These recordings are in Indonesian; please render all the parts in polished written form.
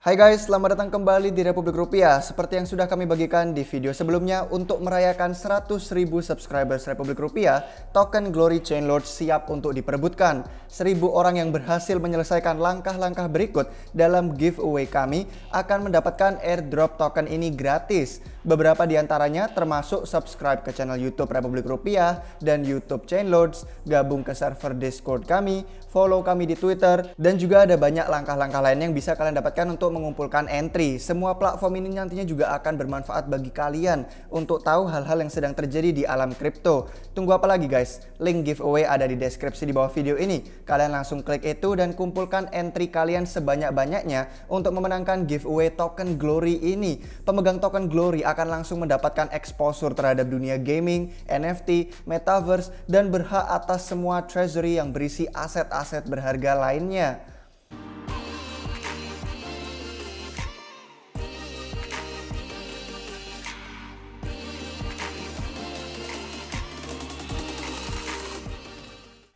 Hai guys, selamat datang kembali di Republik Rupiah. Seperti yang sudah kami bagikan di video sebelumnya, untuk merayakan 100.000 subscribers Republik Rupiah, token Glory Chainlord siap untuk diperebutkan. 1.000 orang yang berhasil menyelesaikan langkah-langkah berikut dalam giveaway kami akan mendapatkan airdrop token ini gratis. Beberapa di antaranya termasuk subscribe ke channel YouTube Republik Rupiah dan YouTube Chainlords, gabung ke server Discord kami, follow kami di Twitter, dan juga ada banyak langkah-langkah lain yang bisa kalian dapatkan untuk mengumpulkan entry. Semua platform ini nantinya juga akan bermanfaat bagi kalian untuk tahu hal-hal yang sedang terjadi di alam kripto. Tunggu apa lagi guys? Link giveaway ada di deskripsi di bawah video ini. Kalian langsung klik itu dan kumpulkan entry kalian sebanyak-banyaknya untuk memenangkan giveaway token Glory ini. Pemegang token Glory akan langsung mendapatkan exposure terhadap dunia gaming, NFT, metaverse, dan berhak atas semua treasury yang berisi aset-aset berharga lainnya.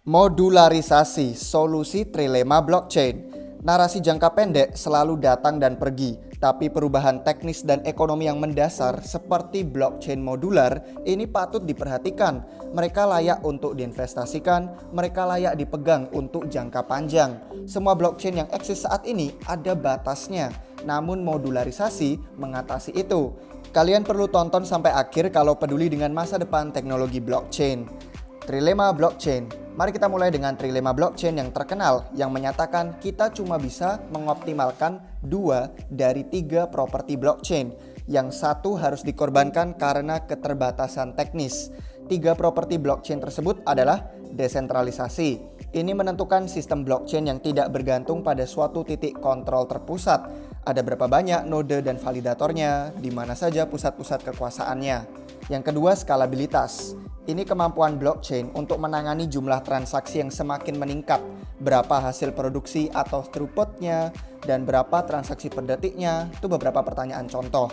Modularisasi solusi trilema blockchain. Narasi jangka pendek selalu datang dan pergi, tapi perubahan teknis dan ekonomi yang mendasar seperti blockchain modular ini patut diperhatikan. Mereka layak untuk diinvestasikan, mereka layak dipegang untuk jangka panjang. Semua blockchain yang eksis saat ini ada batasnya, namun modularisasi mengatasi itu. Kalian perlu tonton sampai akhir kalau peduli dengan masa depan teknologi blockchain. Trilema blockchain. Mari kita mulai dengan trilema blockchain yang terkenal yang menyatakan kita cuma bisa mengoptimalkan 2 dari 3 properti blockchain. Yang satu harus dikorbankan karena keterbatasan teknis. 3 properti blockchain tersebut adalah desentralisasi. Ini menentukan sistem blockchain yang tidak bergantung pada suatu titik kontrol terpusat. Ada berapa banyak node dan validatornya, di mana saja pusat-pusat kekuasaannya. Yang kedua, skalabilitas. Ini kemampuan blockchain untuk menangani jumlah transaksi yang semakin meningkat, berapa hasil produksi atau throughputnya, dan berapa transaksi per detiknya. Itu beberapa pertanyaan contoh.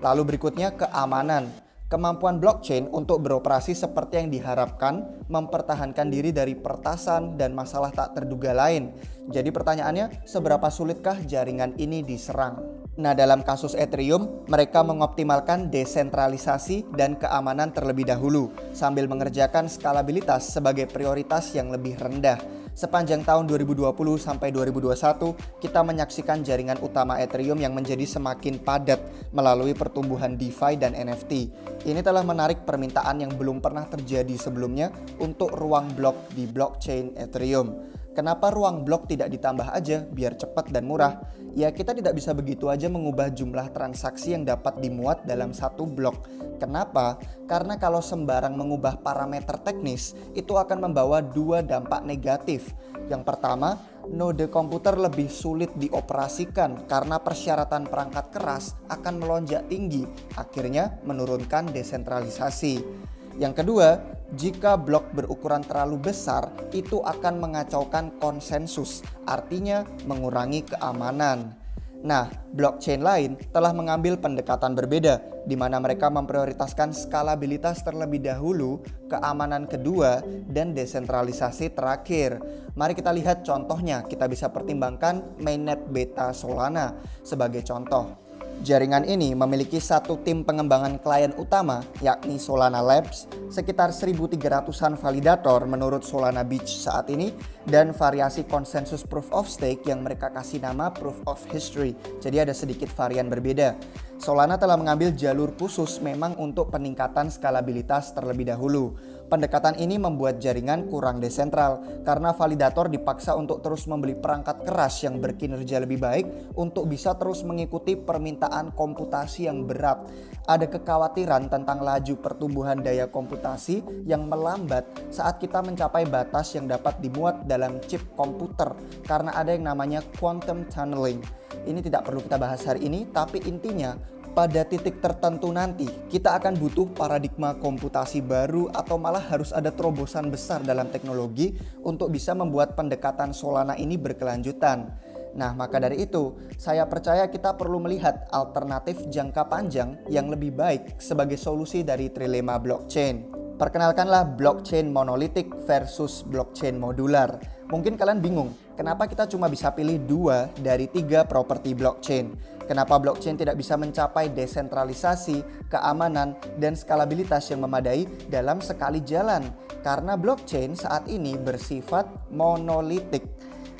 Lalu berikutnya, keamanan. Kemampuan blockchain untuk beroperasi seperti yang diharapkan, mempertahankan diri dari pertasan dan masalah tak terduga lain. Jadi pertanyaannya, seberapa sulitkah jaringan ini diserang? Nah, dalam kasus Ethereum, mereka mengoptimalkan desentralisasi dan keamanan terlebih dahulu, sambil mengerjakan skalabilitas sebagai prioritas yang lebih rendah. Sepanjang tahun 2020 sampai 2021, kita menyaksikan jaringan utama Ethereum yang menjadi semakin padat melalui pertumbuhan DeFi dan NFT. Ini telah menarik permintaan yang belum pernah terjadi sebelumnya untuk ruang blok di blockchain Ethereum. Kenapa ruang blok tidak ditambah aja biar cepat dan murah? Ya, kita tidak bisa begitu aja mengubah jumlah transaksi yang dapat dimuat dalam satu blok. Kenapa? Karena kalau sembarang mengubah parameter teknis, itu akan membawa 2 dampak negatif. Yang pertama, node komputer lebih sulit dioperasikan karena persyaratan perangkat keras akan melonjak tinggi, akhirnya menurunkan desentralisasi. Yang kedua, jika blok berukuran terlalu besar, itu akan mengacaukan konsensus, artinya mengurangi keamanan. Nah, blockchain lain telah mengambil pendekatan berbeda, di mana mereka memprioritaskan skalabilitas terlebih dahulu, keamanan kedua, dan desentralisasi terakhir. Mari kita lihat contohnya. Kita bisa pertimbangkan mainnet beta Solana sebagai contoh. Jaringan ini memiliki satu tim pengembangan klien utama, yakni Solana Labs, sekitar 1.300-an validator menurut Solana Beach saat ini, dan variasi konsensus proof of stake yang mereka kasih nama proof of history. Jadi ada sedikit varian berbeda. Solana telah mengambil jalur khusus memang untuk peningkatan skalabilitas terlebih dahulu. Pendekatan ini membuat jaringan kurang desentral karena validator dipaksa untuk terus membeli perangkat keras yang berkinerja lebih baik untuk bisa terus mengikuti permintaan komputasi yang berat. Ada kekhawatiran tentang laju pertumbuhan daya komputasi yang melambat saat kita mencapai batas yang dapat dimuat dalam chip komputer karena ada yang namanya quantum tunneling. Ini tidak perlu kita bahas hari ini, tapi intinya pada titik tertentu nanti kita akan butuh paradigma komputasi baru atau malah harus ada terobosan besar dalam teknologi untuk bisa membuat pendekatan Solana ini berkelanjutan. Nah, maka dari itu saya percaya kita perlu melihat alternatif jangka panjang yang lebih baik sebagai solusi dari trilema blockchain. Perkenalkanlah blockchain monolitik versus blockchain modular. Mungkin kalian bingung, kenapa kita cuma bisa pilih 2 dari 3 properti blockchain? Kenapa blockchain tidak bisa mencapai desentralisasi, keamanan, dan skalabilitas yang memadai dalam sekali jalan? Karena blockchain saat ini bersifat monolitik.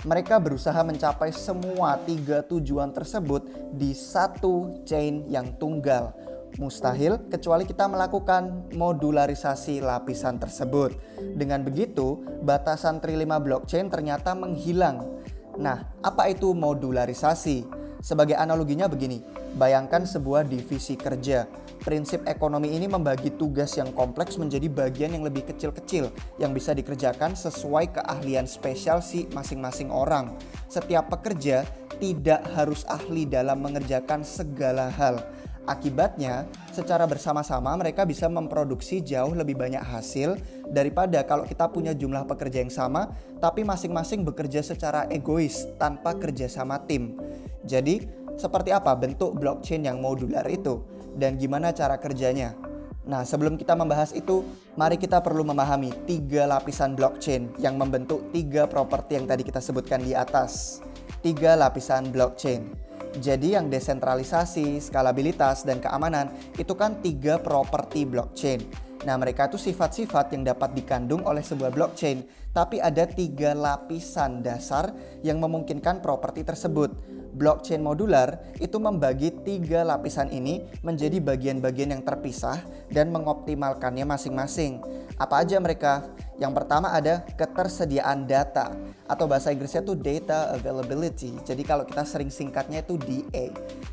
Mereka berusaha mencapai semua 3 tujuan tersebut di satu chain yang tunggal. Mustahil kecuali kita melakukan modularisasi lapisan tersebut. Dengan begitu, batasan trilema blockchain ternyata menghilang. Nah, apa itu modularisasi? Sebagai analoginya begini, bayangkan sebuah divisi kerja. Prinsip ekonomi ini membagi tugas yang kompleks menjadi bagian yang lebih kecil-kecil yang bisa dikerjakan sesuai keahlian spesial si masing-masing orang. Setiap pekerja tidak harus ahli dalam mengerjakan segala hal. Akibatnya, secara bersama-sama mereka bisa memproduksi jauh lebih banyak hasil daripada kalau kita punya jumlah pekerja yang sama, tapi masing-masing bekerja secara egois tanpa kerjasama tim. Jadi, seperti apa bentuk blockchain yang modular itu dan gimana cara kerjanya? Nah, sebelum kita membahas itu, mari kita perlu memahami 3 lapisan blockchain yang membentuk 3 properti yang tadi kita sebutkan di atas. 3 lapisan blockchain. Jadi yang desentralisasi, skalabilitas, dan keamanan itu kan 3 properti blockchain. Nah, mereka itu sifat-sifat yang dapat dikandung oleh sebuah blockchain, tapi ada 3 lapisan dasar yang memungkinkan properti tersebut. Blockchain modular itu membagi 3 lapisan ini menjadi bagian-bagian yang terpisah dan mengoptimalkannya masing-masing. Apa aja mereka? Yang pertama ada ketersediaan data, atau bahasa Inggrisnya itu data availability. Jadi kalau kita sering singkatnya itu DA.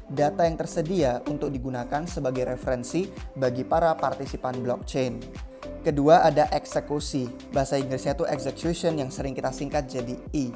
Data yang tersedia untuk digunakan sebagai referensi bagi para partisipan blockchain. Kedua ada eksekusi. Bahasa Inggrisnya itu execution yang sering kita singkat jadi E.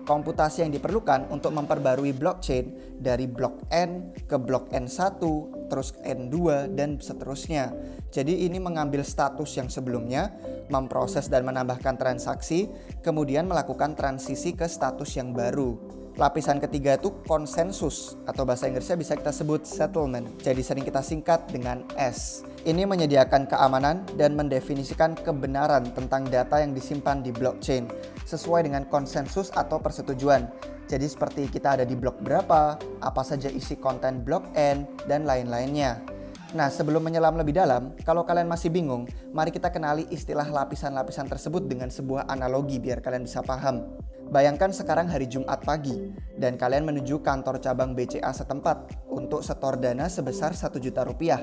Komputasi yang diperlukan untuk memperbarui blockchain dari blok N ke blok N1, terus N2, dan seterusnya. Jadi ini mengambil status yang sebelumnya, memproses dan menambahkan transaksi, kemudian melakukan transisi ke status yang baru. Lapisan ketiga itu konsensus, atau bahasa Inggrisnya bisa kita sebut settlement, jadi sering kita singkat dengan S. Ini menyediakan keamanan dan mendefinisikan kebenaran tentang data yang disimpan di blockchain sesuai dengan konsensus atau persetujuan. Jadi seperti kita ada di blok berapa, apa saja isi konten blok N, dan lain-lainnya. Nah, sebelum menyelam lebih dalam, kalau kalian masih bingung, mari kita kenali istilah lapisan-lapisan tersebut dengan sebuah analogi biar kalian bisa paham. Bayangkan sekarang hari Jumat pagi dan kalian menuju kantor cabang BCA setempat untuk setor dana sebesar 1 juta rupiah.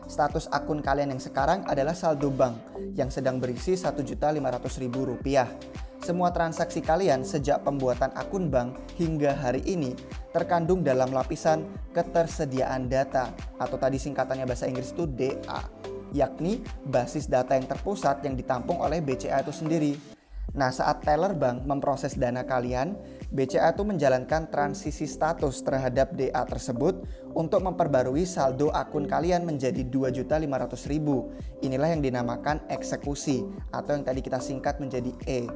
Status akun kalian yang sekarang adalah saldo bank yang sedang berisi 1.500.000 rupiah. Semua transaksi kalian sejak pembuatan akun bank hingga hari ini terkandung dalam lapisan ketersediaan data, atau tadi singkatannya bahasa Inggris itu DA, yakni basis data yang terpusat yang ditampung oleh BCA itu sendiri. Nah, saat teller bank memproses dana kalian, BCA itu menjalankan transisi status terhadap DA tersebut untuk memperbarui saldo akun kalian menjadi 2.500.000. Inilah yang dinamakan eksekusi, atau yang tadi kita singkat menjadi E.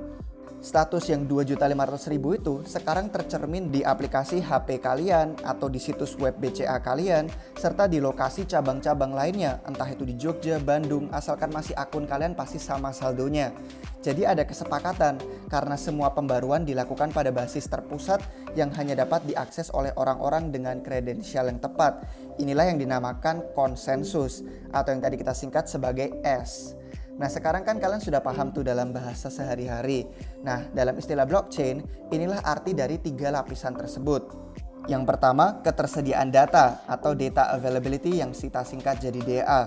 Status yang 2.500.000 itu sekarang tercermin di aplikasi HP kalian atau di situs web BCA kalian, serta di lokasi cabang-cabang lainnya, entah itu di Jogja, Bandung, asalkan masih akun kalian pasti sama saldonya. Jadi ada kesepakatan karena semua pembaruan dilakukan pada basis terpusat yang hanya dapat diakses oleh orang-orang dengan kredensial yang tepat. Inilah yang dinamakan konsensus, atau yang tadi kita singkat sebagai S. Nah, sekarang kan kalian sudah paham tuh dalam bahasa sehari-hari. Nah, dalam istilah blockchain, inilah arti dari 3 lapisan tersebut. Yang pertama, ketersediaan data atau data availability yang kita singkat jadi DA.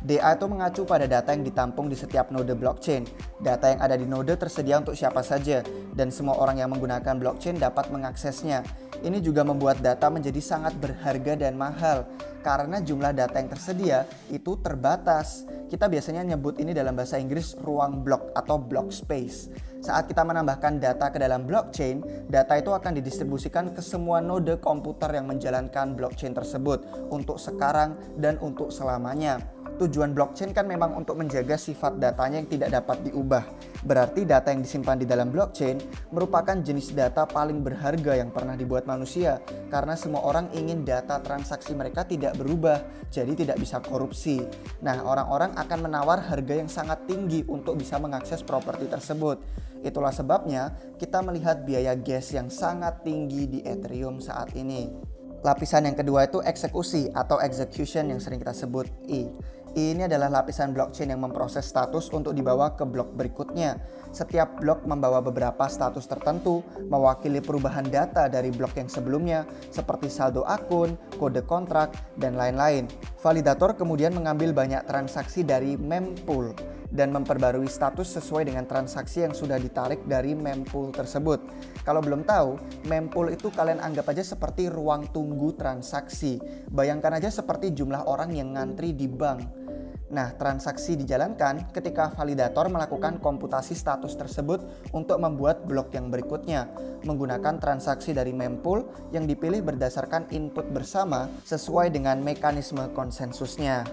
DA itu mengacu pada data yang ditampung di setiap node blockchain. Data yang ada di node tersedia untuk siapa saja dan semua orang yang menggunakan blockchain dapat mengaksesnya. Ini juga membuat data menjadi sangat berharga dan mahal karena jumlah data yang tersedia itu terbatas. Kita biasanya nyebut ini dalam bahasa Inggris ruang blok atau block space. Saat kita menambahkan data ke dalam blockchain, data itu akan didistribusikan ke semua node komputer yang menjalankan blockchain tersebut untuk sekarang dan untuk selamanya. Tujuan blockchain kan memang untuk menjaga sifat datanya yang tidak dapat diubah. Berarti data yang disimpan di dalam blockchain merupakan jenis data paling berharga yang pernah dibuat manusia, karena semua orang ingin data transaksi mereka tidak berubah, jadi tidak bisa korupsi. Nah, orang-orang akan menawar harga yang sangat tinggi untuk bisa mengakses properti tersebut. Itulah sebabnya kita melihat biaya gas yang sangat tinggi di Ethereum saat ini. Lapisan yang kedua itu eksekusi atau execution yang sering kita sebut I. Ini adalah lapisan blockchain yang memproses status untuk dibawa ke blok berikutnya. Setiap blok membawa beberapa status tertentu, mewakili perubahan data dari blok yang sebelumnya, seperti saldo akun, kode kontrak, dan lain-lain. Validator kemudian mengambil banyak transaksi dari mempool dan memperbarui status sesuai dengan transaksi yang sudah ditarik dari mempool tersebut. Kalau belum tahu, mempool itu kalian anggap aja seperti ruang tunggu transaksi. Bayangkan aja seperti jumlah orang yang ngantri di bank. Nah, transaksi dijalankan ketika validator melakukan komputasi status tersebut untuk membuat blok yang berikutnya, menggunakan transaksi dari mempool yang dipilih berdasarkan input bersama sesuai dengan mekanisme konsensusnya.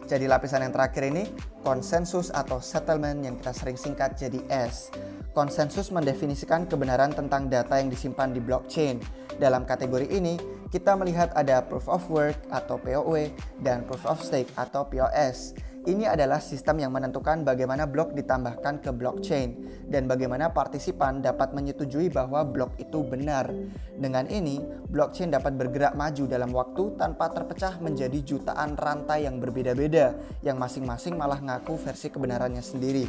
Jadi lapisan yang terakhir ini, konsensus atau settlement yang kita sering singkat jadi S. Konsensus mendefinisikan kebenaran tentang data yang disimpan di blockchain. Dalam kategori ini, kita melihat ada proof of work atau POW dan proof of stake atau POS. Ini adalah sistem yang menentukan bagaimana blok ditambahkan ke blockchain dan bagaimana partisipan dapat menyetujui bahwa blok itu benar. Dengan ini, blockchain dapat bergerak maju dalam waktu tanpa terpecah menjadi jutaan rantai yang berbeda-beda, yang masing-masing malah ngaku versi kebenarannya sendiri.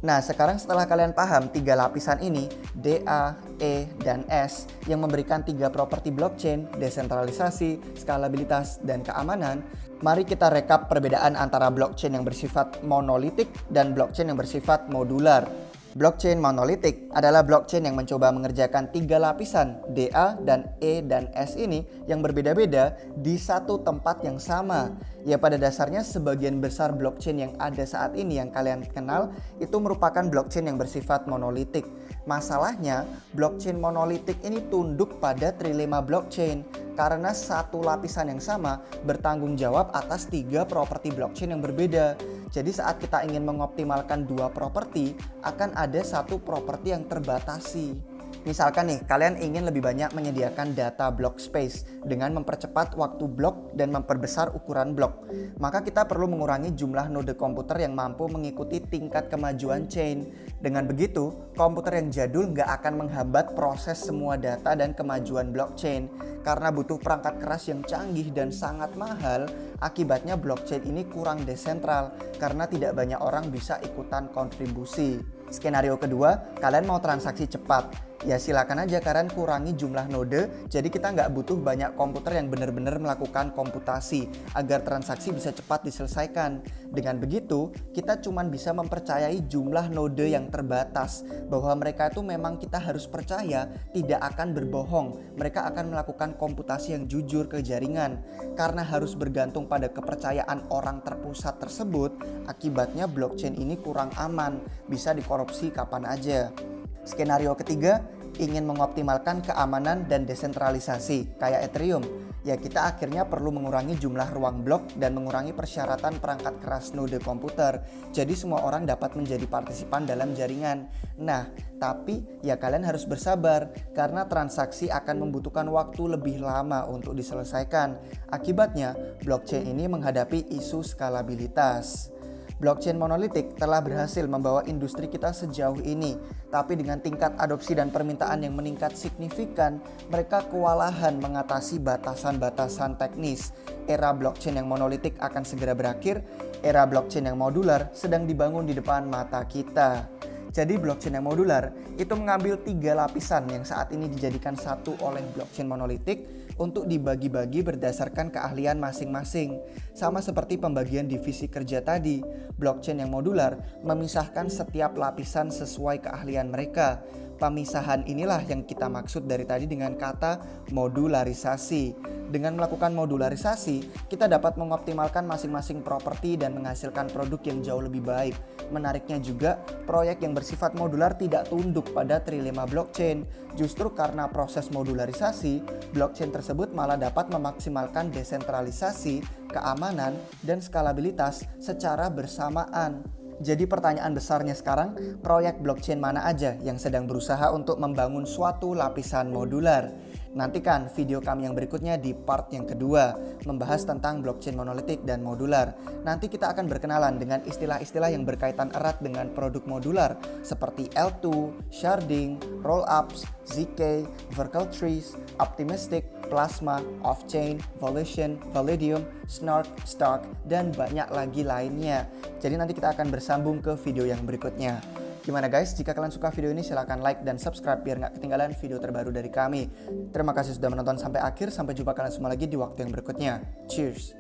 Nah, sekarang setelah kalian paham tiga lapisan ini, D, A, E, dan S, yang memberikan tiga properti blockchain, desentralisasi, skalabilitas, dan keamanan, mari kita rekap perbedaan antara blockchain yang bersifat monolitik dan blockchain yang bersifat modular. Blockchain monolitik adalah blockchain yang mencoba mengerjakan tiga lapisan DA dan E dan S ini yang berbeda-beda di satu tempat yang sama. Ya, pada dasarnya sebagian besar blockchain yang ada saat ini yang kalian kenal itu merupakan blockchain yang bersifat monolitik. Masalahnya, blockchain monolitik ini tunduk pada trilema blockchain karena satu lapisan yang sama bertanggung jawab atas tiga properti blockchain yang berbeda. Jadi saat kita ingin mengoptimalkan dua properti, akan ada satu properti yang terbatasi. Misalkan nih, kalian ingin lebih banyak menyediakan data block space dengan mempercepat waktu blok dan memperbesar ukuran blok. Maka kita perlu mengurangi jumlah node komputer yang mampu mengikuti tingkat kemajuan chain. Dengan begitu, komputer yang jadul nggak akan menghambat proses semua data dan kemajuan blockchain. Karena butuh perangkat keras yang canggih dan sangat mahal, akibatnya blockchain ini kurang desentral karena tidak banyak orang bisa ikutan kontribusi. Skenario kedua, kalian mau transaksi cepat. Ya silakan aja kalian kurangi jumlah node, jadi kita nggak butuh banyak komputer yang benar-benar melakukan komputasi agar transaksi bisa cepat diselesaikan. Dengan begitu, kita cuma bisa mempercayai jumlah node yang terbatas, bahwa mereka itu memang kita harus percaya tidak akan berbohong. Mereka akan melakukan komputasi yang jujur ke jaringan. Karena harus bergantung pada kepercayaan orang terpusat tersebut, akibatnya blockchain ini kurang aman, bisa dikorupsi kapan aja. Skenario ketiga, ingin mengoptimalkan keamanan dan desentralisasi kayak Ethereum. Ya kita akhirnya perlu mengurangi jumlah ruang blok dan mengurangi persyaratan perangkat keras node komputer. Jadi semua orang dapat menjadi partisipan dalam jaringan. Nah, tapi ya kalian harus bersabar karena transaksi akan membutuhkan waktu lebih lama untuk diselesaikan. Akibatnya, blockchain ini menghadapi isu skalabilitas. Blockchain monolitik telah berhasil membawa industri kita sejauh ini, tapi dengan tingkat adopsi dan permintaan yang meningkat signifikan, mereka kewalahan mengatasi batasan-batasan teknis. Era blockchain yang monolitik akan segera berakhir, era blockchain yang modular sedang dibangun di depan mata kita. Jadi blockchain yang modular itu mengambil tiga lapisan yang saat ini dijadikan satu oleh blockchain monolitik untuk dibagi-bagi berdasarkan keahlian masing-masing. Sama seperti pembagian divisi kerja tadi, blockchain yang modular memisahkan setiap lapisan sesuai keahlian mereka. Pemisahan inilah yang kita maksud dari tadi dengan kata modularisasi. Dengan melakukan modularisasi, kita dapat mengoptimalkan masing-masing properti dan menghasilkan produk yang jauh lebih baik. Menariknya juga, proyek yang bersifat modular tidak tunduk pada trilema blockchain. Justru karena proses modularisasi, blockchain tersebut malah dapat memaksimalkan desentralisasi, keamanan, dan skalabilitas secara bersamaan. Jadi pertanyaan besarnya sekarang, proyek blockchain mana aja yang sedang berusaha untuk membangun suatu lapisan modular? Nantikan video kami yang berikutnya di part yang kedua, membahas tentang blockchain monolitik dan modular. Nanti kita akan berkenalan dengan istilah-istilah yang berkaitan erat dengan produk modular seperti L2, sharding, rollups, ZK, Verkle trees, optimistic, plasma, off-chain, volition, validium, snark, stark, dan banyak lagi lainnya. Jadi nanti kita akan bersambung ke video yang berikutnya. Gimana guys? Jika kalian suka video ini silahkan like dan subscribe biar nggak ketinggalan video terbaru dari kami. Terima kasih sudah menonton sampai akhir. Sampai jumpa kalian semua lagi di waktu yang berikutnya. Cheers!